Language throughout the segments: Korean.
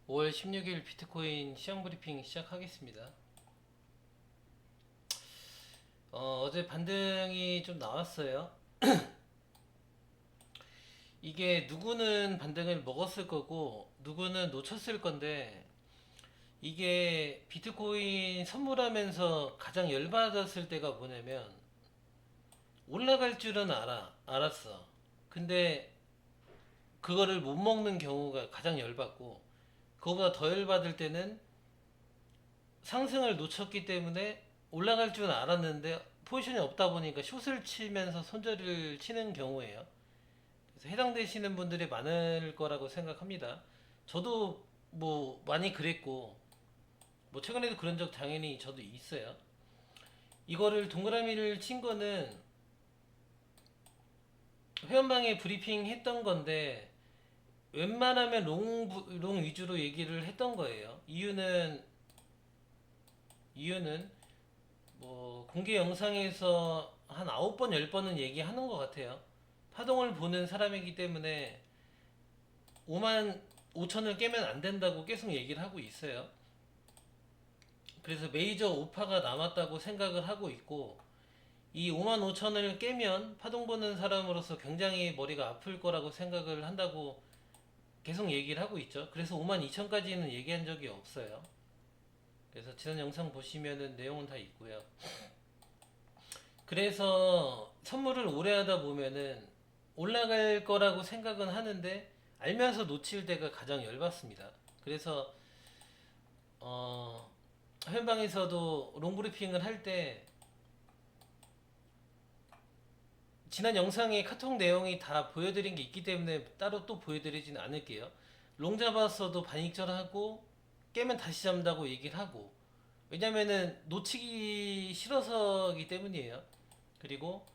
5월 16일 비트코인 시장 브리핑 시작하겠습니다. 어제 반등이 좀 나왔어요. 이게 누구는 반등을 먹었을 거고 누구는 놓쳤을 건데, 이게 비트코인 선물하면서 가장 열받았을 때가 뭐냐면, 올라갈 줄은 알았어. 근데 그거를 못 먹는 경우가 가장 열받고, 그거보다 더 열받을 때는 상승을 놓쳤기 때문에 올라갈 줄은 알았는데 포지션이 없다 보니까 숏을 치면서 손절을 치는 경우예요. 그래서 해당되시는 분들이 많을 거라고 생각합니다. 저도 뭐 많이 그랬고, 뭐 최근에도 그런 적 당연히 저도 있어요. 이거를 동그라미를 친 거는 회원방에 브리핑 했던 건데, 웬만하면 롱 위주로 얘기를 했던 거예요. 이유는 뭐 공개 영상에서 한 9번 10번은 얘기하는 것 같아요. 파동을 보는 사람이기 때문에 5만 5천을 깨면 안 된다고 계속 얘기를 하고 있어요. 그래서 메이저 오파가 남았다고 생각을 하고 있고, 이 5만 5천을 깨면 파동 보는 사람으로서 굉장히 머리가 아플 거라고 생각을 한다고 계속 얘기를 하고 있죠. 그래서 5만 2천까지는 얘기한 적이 없어요. 그래서 지난 영상 보시면은 내용은 다 있고요. 그래서 선물을 오래 하다 보면은 올라갈 거라고 생각은 하는데 알면서 놓칠 때가 가장 열받습니다. 그래서 어 현방에서도 롱브리핑을 할 때 지난 영상에 카톡 내용이 다 보여드린 게 있기 때문에 따로 또 보여드리진 않을게요. 롱 잡았어도 반익절하고 깨면 다시 잡는다고 얘기를 하고, 왜냐면은 놓치기 싫어서기 때문이에요. 그리고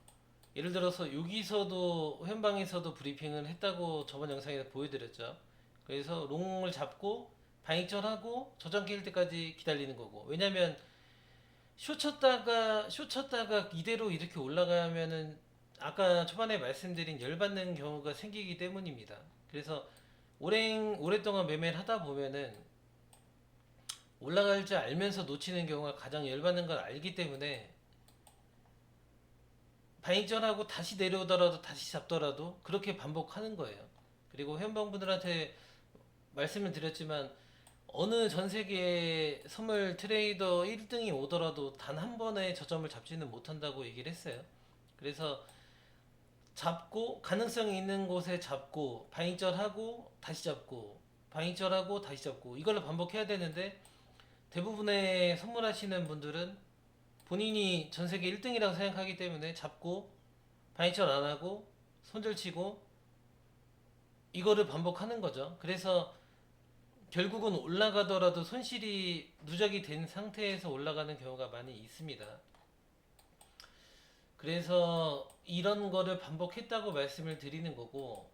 예를 들어서 여기서도 현방에서도 브리핑을 했다고 저번 영상에서 보여드렸죠. 그래서 롱을 잡고 방익절하고 저점 깰 때까지 기다리는 거고, 왜냐면 쇼 쳤다가 이대로 이렇게 올라가면은 아까 초반에 말씀드린 열받는 경우가 생기기 때문입니다. 그래서 오랫동안 매매를 하다 보면은 올라갈 줄 알면서 놓치는 경우가 가장 열받는 걸 알기 때문에 반익전하고 다시 내려오더라도 다시 잡더라도 그렇게 반복하는 거예요. 그리고 회원분들한테 말씀을 드렸지만, 어느 전 세계 선물 트레이더 1등이 오더라도 단 한 번에 저점을 잡지는 못한다고 얘기를 했어요. 그래서 잡고 가능성이 있는 곳에 잡고 반익절하고 다시 잡고 반익절하고 다시 잡고 이걸로 반복해야 되는데, 대부분의 선물하시는 분들은 본인이 전 세계 1등이라고 생각하기 때문에 잡고 반익절 안 하고 손절치고 이거를 반복하는 거죠. 그래서 결국은 올라가더라도 손실이 누적이 된 상태에서 올라가는 경우가 많이 있습니다. 그래서 이런 거를 반복했다고 말씀을 드리는 거고,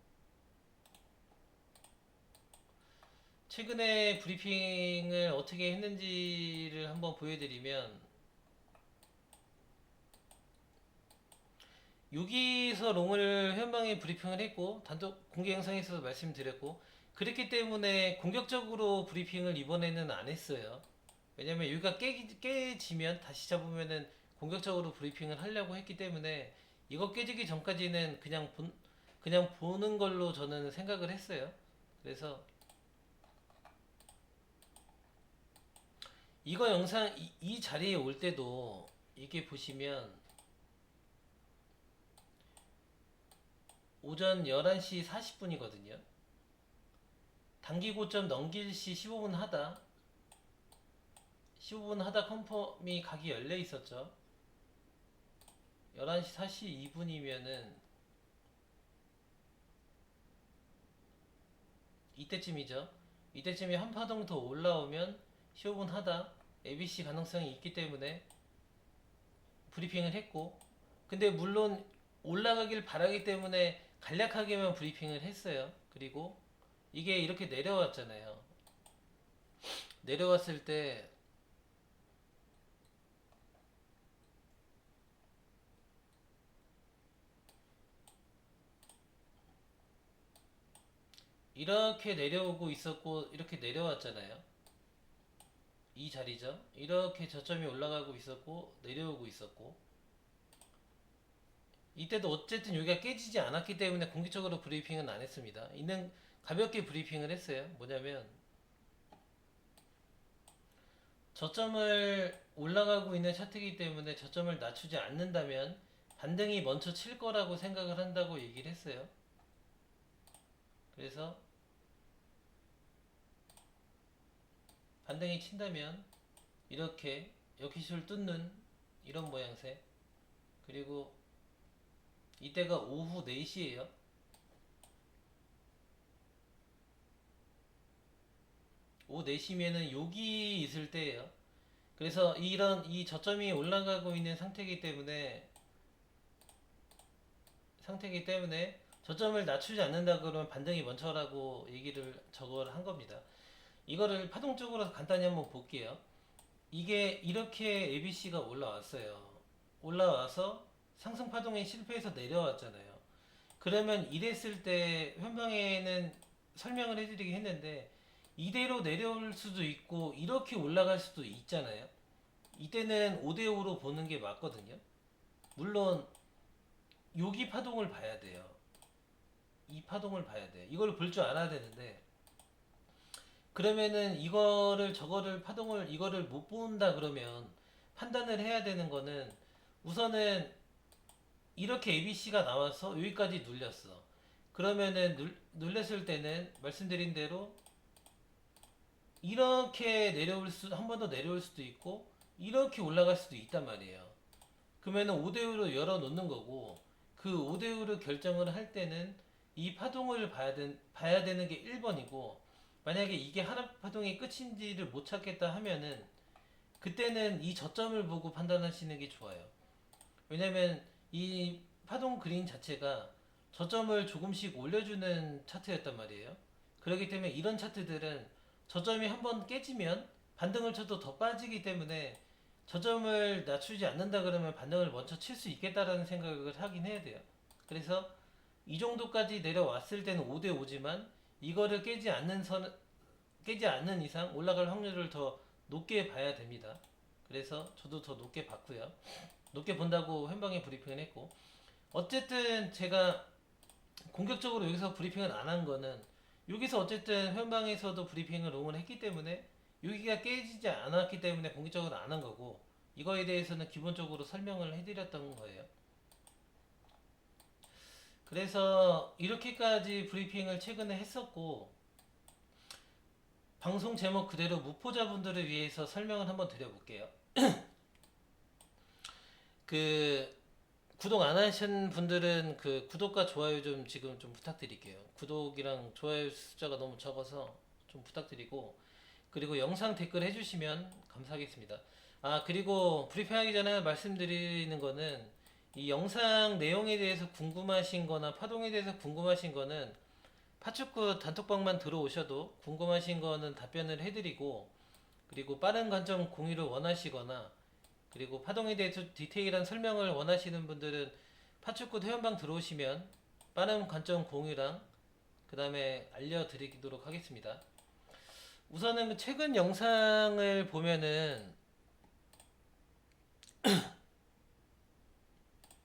최근에 브리핑을 어떻게 했는지를 한번 보여드리면, 여기서 롱을 현방에 브리핑을 했고 단독 공개 영상에서도 말씀드렸고, 그랬기 때문에 공격적으로 브리핑을 이번에는 안 했어요. 왜냐면 여기가 깨지면 다시 잡으면은 공격적으로 브리핑을 하려고 했기 때문에, 이거 깨지기 전까지는 그냥 보는 걸로 저는 생각을 했어요. 그래서 이거 영상 이 자리에 올 때도 이게 보시면 오전 11시 40분이거든요. 단기 고점 넘길 시 15분 하다 컨펌이 각이 열려 있었죠. 11시 42분이면은 이때쯤이죠. 이때쯤에 한 파동 더 올라오면 15분 하다 ABC 가능성이 있기 때문에 브리핑을 했고, 근데 물론 올라가길 바라기 때문에 간략하게만 브리핑을 했어요. 그리고 이게 이렇게 내려왔잖아요. 내려왔을 때 이렇게 내려오고 있었고 이렇게 내려왔잖아요. 이 자리죠. 이렇게 저점이 올라가고 있었고 내려오고 있었고, 이때도 어쨌든 여기가 깨지지 않았기 때문에 공개적으로 브리핑은 안 했습니다. 있는 가볍게 브리핑을 했어요. 뭐냐면 저점을 올라가고 있는 차트이기 때문에 저점을 낮추지 않는다면 반등이 먼저 칠 거라고 생각을 한다고 얘기를 했어요. 그래서 반등이 친다면 이렇게 여기를 뚫는 이런 모양새, 그리고 이때가 오후 4시예요. 오후 4시면은 여기 있을 때예요. 그래서 이런 이 저점이 올라가고 있는 상태이기 때문에 저점을 낮추지 않는다 그러면 반등이 먼저라고 얘기를 저걸 한 겁니다. 이거를 파동적으로 간단히 한번 볼게요. 이게 이렇게 ABC가 올라왔어요. 올라와서 상승 파동에 실패해서 내려왔잖아요. 그러면 이랬을 때 현방에는 설명을 해드리긴 했는데 이대로 내려올 수도 있고 이렇게 올라갈 수도 있잖아요. 이때는 5대5로 보는 게 맞거든요. 물론 여기 파동을 봐야 돼요. 이 파동을 봐야 돼. 이걸 볼 줄 알아야 되는데, 그러면은 이거를 저거를 파동을 이거를 못 본다 그러면 판단을 해야 되는 거는, 우선은 이렇게 ABC가 나와서 여기까지 눌렸어. 그러면은 눌렸을 때는 말씀드린 대로 이렇게 내려올 수, 한 번 더 내려올 수도 있고 이렇게 올라갈 수도 있단 말이에요. 그러면은 5대5로 열어 놓는 거고, 그 5대5로 결정을 할 때는 이 파동을 봐야 되는 게 1번이고, 만약에 이게 하락 파동이 끝인지를 못 찾겠다 하면은 그때는 이 저점을 보고 판단하시는 게 좋아요. 왜냐면 이 파동 그린 자체가 저점을 조금씩 올려주는 차트였단 말이에요. 그렇기 때문에 이런 차트들은 저점이 한번 깨지면 반등을 쳐도 더 빠지기 때문에 저점을 낮추지 않는다 그러면 반등을 먼저 칠 수 있겠다라는 생각을 하긴 해야 돼요. 그래서 이 정도까지 내려왔을 때는 5대5지만 이거를 깨지 않는 이상 올라갈 확률을 더 높게 봐야 됩니다. 그래서 저도 더 높게 봤고요. 높게 본다고 현방에 브리핑을 했고, 어쨌든 제가 공격적으로 여기서 브리핑을 안 한 거는, 여기서 어쨌든 현방에서도 브리핑을 응원했기 때문에 여기가 깨지지 않았기 때문에 공격적으로 안 한 거고, 이거에 대해서는 기본적으로 설명을 해드렸던 거예요. 그래서 이렇게까지 브리핑을 최근에 했었고, 방송 제목 그대로 무포자분들을 위해서 설명을 한번 드려볼게요. 그 구독 안 하신 분들은 그 구독과 좋아요 좀 지금 좀 부탁드릴게요. 구독이랑 좋아요 숫자가 너무 적어서 좀 부탁드리고, 그리고 영상 댓글 해주시면 감사하겠습니다. 아, 그리고 브리핑하기 전에 말씀드리는 거는, 이 영상 내용에 대해서 궁금하신 거나 파동에 대해서 궁금하신 거는 파축구 단톡방만 들어오셔도 궁금하신 거는 답변을 해드리고, 그리고 빠른 관점 공유를 원하시거나 그리고 파동에 대해서 디테일한 설명을 원하시는 분들은 파축구 회원방 들어오시면 빠른 관점 공유랑 그 다음에 알려드리도록 하겠습니다. 우선은 최근 영상을 보면은,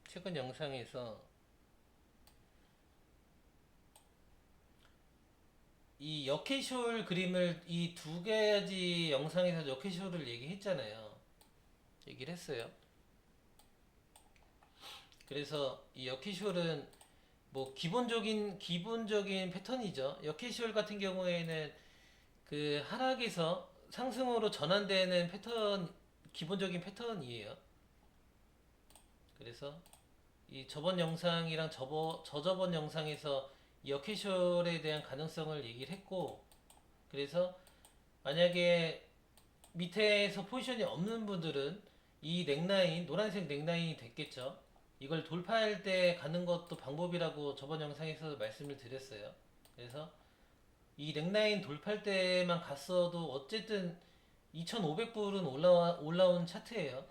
최근 영상에서 이 역해쇼 그림을, 이 두 가지 영상에서 역해쇼를 얘기를 했어요. 그래서 이 역해쇼는 뭐 기본적인 패턴이죠. 역해쇼 같은 경우에는 그 하락에서 상승으로 전환되는 기본적인 패턴이에요. 그래서 이 저번 영상이랑 저저번 영상에서 이 역해쇼에 대한 가능성을 얘기를 했고, 그래서 만약에 밑에서 포지션이 없는 분들은 이 넥라인, 노란색 넥라인이 됐겠죠. 이걸 돌파할 때 가는 것도 방법이라고 저번 영상에서 말씀을 드렸어요. 그래서 이 넥라인 돌파할 때만 갔어도 어쨌든 2500불은 올라온 차트예요.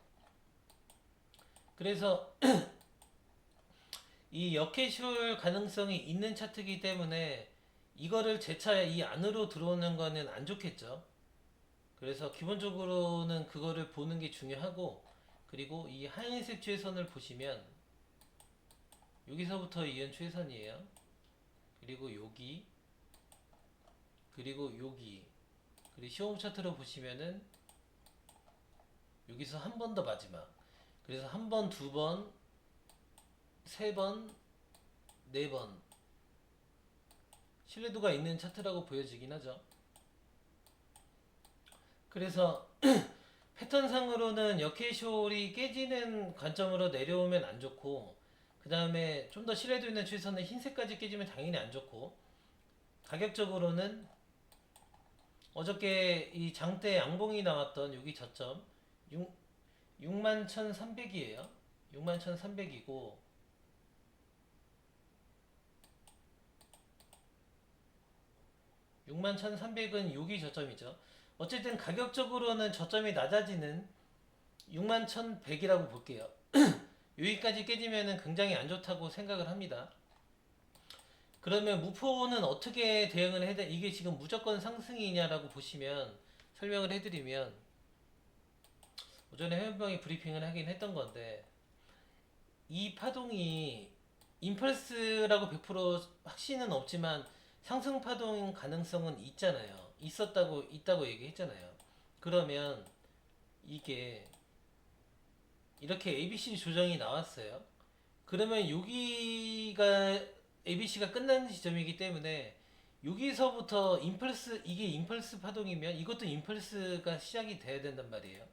그래서 이 역해쇼 가능성이 있는 차트이기 때문에 이거를 재차 이 안으로 들어오는 거는 안 좋겠죠. 그래서 기본적으로는 그거를 보는 게 중요하고, 그리고 이 하얀색 추세선을 보시면 여기서부터 이은 추세선이에요. 그리고 여기, 그리고 여기, 그리고 시험 차트로 보시면은 여기서 한 번 더 마지막. 그래서 한 번, 두 번, 세 번, 네 번 신뢰도가 있는 차트라고 보여지긴 하죠. 그래서 패턴상으로는 역회시홀이 깨지는 관점으로 내려오면 안 좋고, 그 다음에 좀 더 신뢰도 있는 추세선은 흰색까지 깨지면 당연히 안 좋고, 가격적으로는 어저께 이 장대 양봉이 나왔던 여기 저점 61,300이에요. 61,300이고, 61,300은 여기 저점이죠. 어쨌든 가격적으로는 저점이 낮아지는 61,100이라고 볼게요. 여기까지 깨지면 굉장히 안 좋다고 생각을 합니다. 그러면 무포는 어떻게 대응을 해야 돼? 이게 지금 무조건 상승이냐라고 보시면, 설명을 해드리면, 오전에 해변병이 브리핑을 하긴 했던 건데, 이 파동이 임펄스라고 100% 확신은 없지만 상승 파동 가능성은 있잖아요. 있다고 얘기했잖아요. 그러면 이게 이렇게 ABC 조정이 나왔어요. 그러면 여기가 ABC가 끝나는 지점이기 때문에 여기서부터 이게 임펄스 파동이면 이것도 임펄스가 시작이 돼야 된단 말이에요.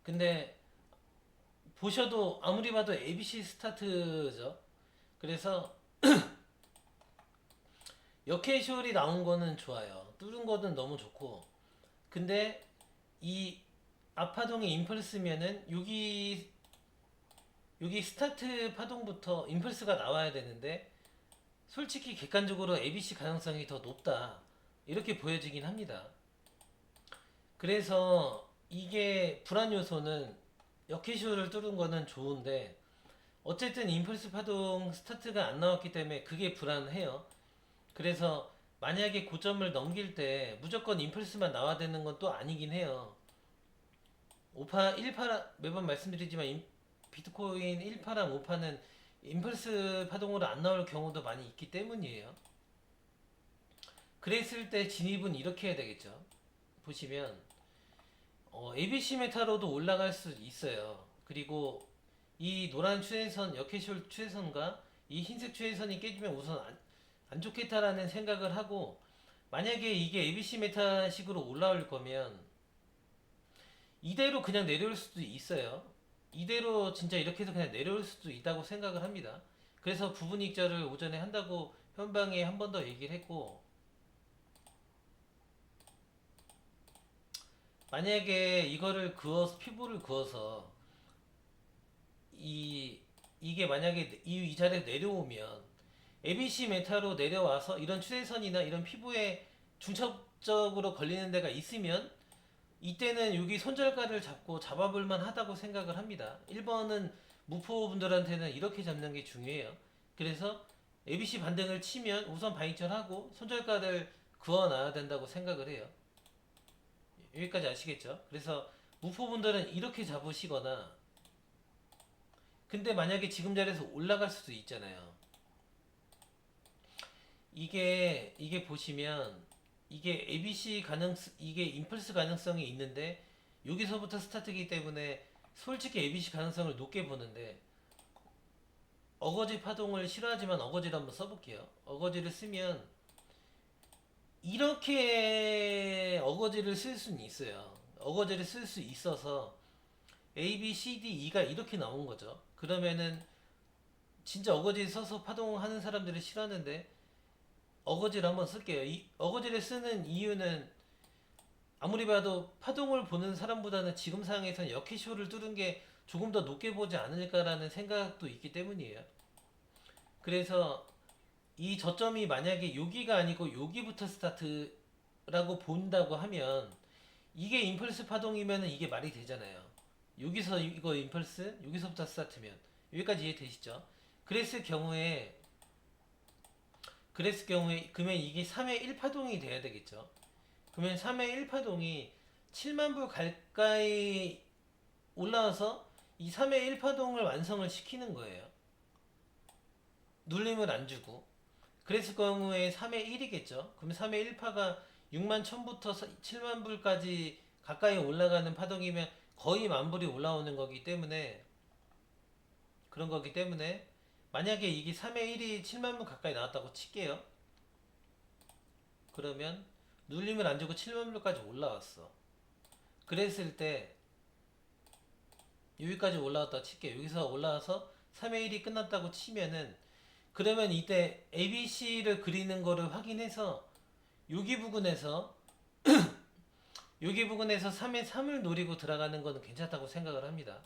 근데 보셔도 아무리 봐도 ABC 스타트죠. 그래서 역캐시홀이 나온 거는 좋아요. 뚫은 거는 너무 좋고, 근데 이 앞파동이 임펄스면은 여기 스타트 파동부터 임펄스가 나와야 되는데, 솔직히 객관적으로 ABC 가능성이 더 높다 이렇게 보여지긴 합니다. 그래서 이게 불안 요소는 역캐시홀을 뚫은 거는 좋은데, 어쨌든 임펄스 파동 스타트가 안 나왔기 때문에 그게 불안해요. 그래서 만약에 고점을 넘길 때 무조건 임펄스만 나와야 되는 건 또 아니긴 해요. 1파랑 매번 말씀드리지만 비트코인 1파랑 5파는 임펄스 파동으로 안 나올 경우도 많이 있기 때문이에요. 그랬을 때 진입은 이렇게 해야 되겠죠. 보시면 ABC 메타로도 올라갈 수 있어요. 그리고 이 노란 추세선, 역해시홀 추세선과 이 흰색 추세선이 깨지면 우선 안 좋겠다라는 생각을 하고, 만약에 이게 ABC 메타식으로 올라올 거면 이대로 그냥 내려올 수도 있어요. 이대로 진짜 이렇게 해서 그냥 내려올 수도 있다고 생각을 합니다. 그래서 부분익절을 오전에 한다고 현방에 한 번 더 얘기를 했고, 만약에 이거를 피부를 그어서 이게 만약에 이 자리에 내려오면 ABC 메타로 내려와서 이런 추세선이나 이런 피부에 중첩적으로 걸리는 데가 있으면 이때는 여기 손절가를 잡아볼만 하다고 생각을 합니다. 1번은 무포분들한테는 이렇게 잡는 게 중요해요. 그래서 ABC 반등을 치면 우선 바이철하고 손절가를 그어놔야 된다고 생각을 해요. 여기까지 아시겠죠? 그래서 무포분들은 이렇게 잡으시거나, 근데 만약에 지금 자리에서 올라갈 수도 있잖아요. 이게 보시면 이게 ABC 이게 임펄스 가능성이 있는데 여기서부터 스타트이기 때문에 솔직히 ABC 가능성을 높게 보는데, 어거지 파동을 싫어하지만 어거지를 한번 써볼게요. 어거지를 쓰면 이렇게 어거지를 쓸 수는 있어요. 어거지를 쓸 수 있어서 A, B, C, D, E가 이렇게 나온 거죠. 그러면은 진짜 어거지 써서 파동하는 사람들을 싫어하는데 어거지를 한번 쓸게요. 이 어거지를 쓰는 이유는 아무리 봐도 파동을 보는 사람보다는 지금 상황에서는 역캐시홀을 뚫은 게 조금 더 높게 보지 않을까라는 생각도 있기 때문이에요. 그래서 이 저점이 만약에 여기가 아니고 여기부터 스타트라고 본다고 하면 이게 임펄스 파동이면 이게 말이 되잖아요. 여기서 이거 임펄스, 여기서부터 스타트면 여기까지 이해되시죠? 그랬을 경우에 그랬을 경우에 그러면 이게 3의 1파동이 돼야 되겠죠. 그러면 3의 1파동이 7만 불 가까이 올라와서 이 3의 1파동을 완성을 시키는 거예요. 눌림을 안 주고. 그랬을 경우에 3의 1이겠죠. 그럼 3의 1파가 6만 1000부터 7만 불까지 가까이 올라가는 파동이면 거의 만 불이 올라오는 거기 때문에 그런 거기 때문에 만약에 이게 3의 1이 7만 불 가까이 나왔다고 칠게요. 그러면 눌림을 안 주고 7만 불까지 올라왔어. 그랬을 때 여기까지 올라왔다 칠게요. 여기서 올라와서 3의 1이 끝났다고 치면은 그러면 이때 ABC를 그리는 거를 확인해서 여기 부분에서 여기 부분에서 3의 3을 노리고 들어가는 거는 괜찮다고 생각을 합니다.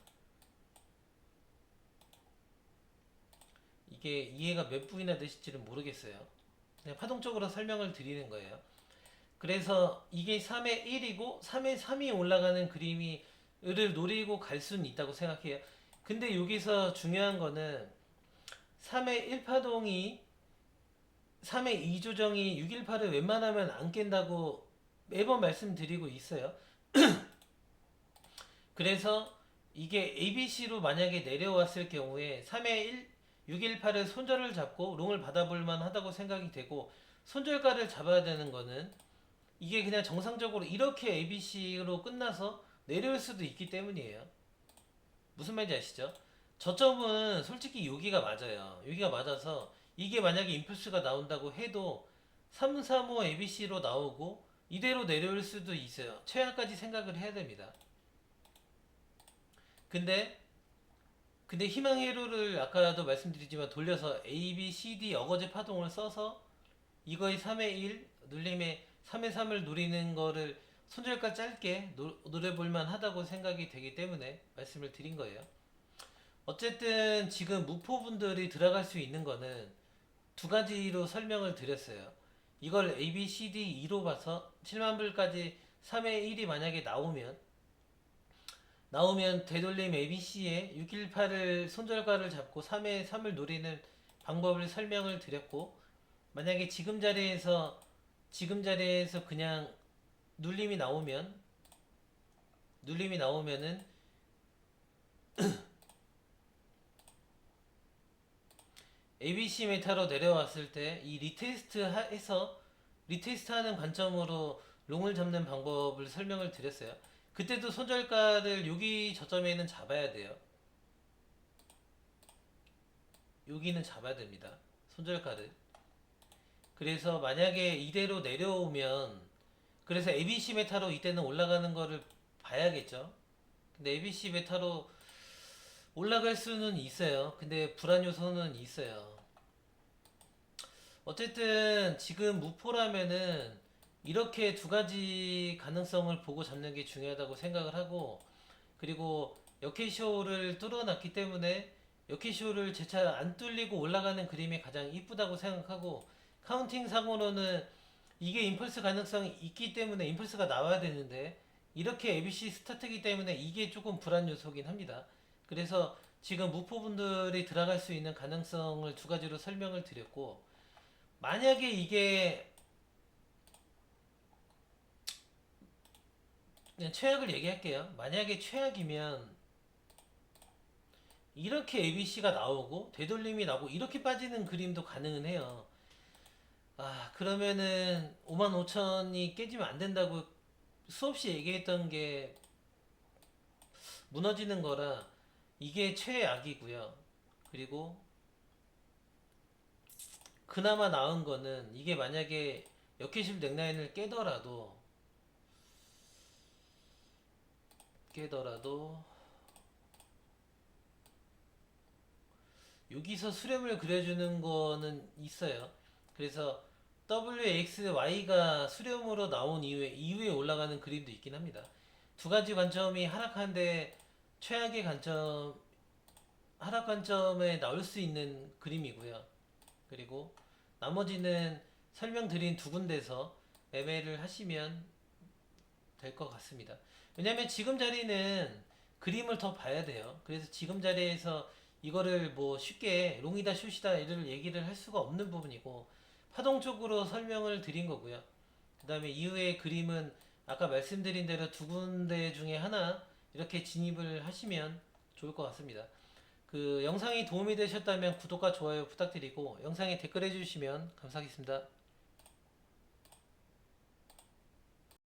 이게 이해가 몇 분이나 되실지는 모르겠어요. 그냥 파동적으로 설명을 드리는 거예요. 그래서 이게 3의 1이고 3의 3이 올라가는 그림을 노리고 갈 수는 있다고 생각해요. 근데 여기서 중요한 거는 3의 1파동이 3의 2조정이 618을 웬만하면 안 깬다고 매번 말씀드리고 있어요. 그래서 이게 ABC로 만약에 내려왔을 경우에 3의 618을 손절을 잡고 롱을 받아볼 만하다고 생각이 되고 손절가를 잡아야 되는 거는 이게 그냥 정상적으로 이렇게 ABC로 끝나서 내려올 수도 있기 때문이에요. 무슨 말인지 아시죠? 저점은 솔직히 여기가 맞아요. 여기가 맞아서 이게 만약에 임플스가 나온다고 해도 335 ABC로 나오고 이대로 내려올 수도 있어요. 최하까지 생각을 해야 됩니다. 근데 희망회로를 아까도 말씀드리지만 돌려서 A, B, C, D 어거제 파동을 써서 이거의 3의 1 눌림의 3의 3을 노리는 거를 손절가 짧게 노려볼만 하다고 생각이 되기 때문에 말씀을 드린 거예요. 어쨌든 지금 무포분들이 들어갈 수 있는 거는 두 가지로 설명을 드렸어요. 이걸 A, B, C, D 2로 봐서 7만 불까지 3의 1이 만약에 나오면 되돌림 ABC에 618을 손절가를 잡고 3의 3을 노리는 방법을 설명을 드렸고 만약에 지금 자리에서 그냥 눌림이 나오면은 ABC 메타로 내려왔을 때 이 리테스트 하는 관점으로 롱을 잡는 방법을 설명을 드렸어요. 그때도 손절가를 여기 저점에는 잡아야 돼요. 여기는 잡아야 됩니다. 손절가를. 그래서 만약에 이대로 내려오면 그래서 ABC 메타로 이때는 올라가는 거를 봐야겠죠. 근데 ABC 메타로 올라갈 수는 있어요. 근데 불안 요소는 있어요. 어쨌든 지금 무포라면은 이렇게 두 가지 가능성을 보고 잡는 게 중요하다고 생각을 하고 그리고 역캐시오를 뚫어놨기 때문에 역캐시오를 재차 안 뚫리고 올라가는 그림이 가장 이쁘다고 생각하고 카운팅 상으로는 이게 임펄스 가능성이 있기 때문에 임펄스가 나와야 되는데 이렇게 ABC 스타트이기 때문에 이게 조금 불안 요소긴 합니다. 그래서 지금 무포분들이 들어갈 수 있는 가능성을 두 가지로 설명을 드렸고 만약에 이게 그냥 최악을 얘기할게요. 만약에 최악이면 이렇게 ABC가 나오고 되돌림이 나오고 이렇게 빠지는 그림도 가능은 해요. 그러면은 55,000이 깨지면 안 된다고 수없이 얘기했던 게 무너지는 거라 이게 최악이고요. 그리고 그나마 나은 거는 이게 만약에 역캐실 넥라인을 깨더라도 여기서 수렴을 그려주는 거는 있어요. 그래서 WXY가 수렴으로 나온 이후에 올라가는 그림도 있긴 합니다. 두 가지 관점이 하락한데 최악의 하락 관점에 나올 수 있는 그림이고요. 그리고 나머지는 설명드린 두 군데서 매매를 하시면 될 것 같습니다. 왜냐면 지금 자리는 그림을 더 봐야 돼요. 그래서 지금 자리에서 이거를 뭐 쉽게 롱이다 숏이다 이를 얘기를 할 수가 없는 부분이고 파동적으로 설명을 드린 거고요. 그 다음에 이후의 그림은 아까 말씀드린 대로 두 군데 중에 하나 이렇게 진입을 하시면 좋을 것 같습니다. 그 영상이 도움이 되셨다면 구독과 좋아요 부탁드리고 영상에 댓글 해주시면 감사하겠습니다.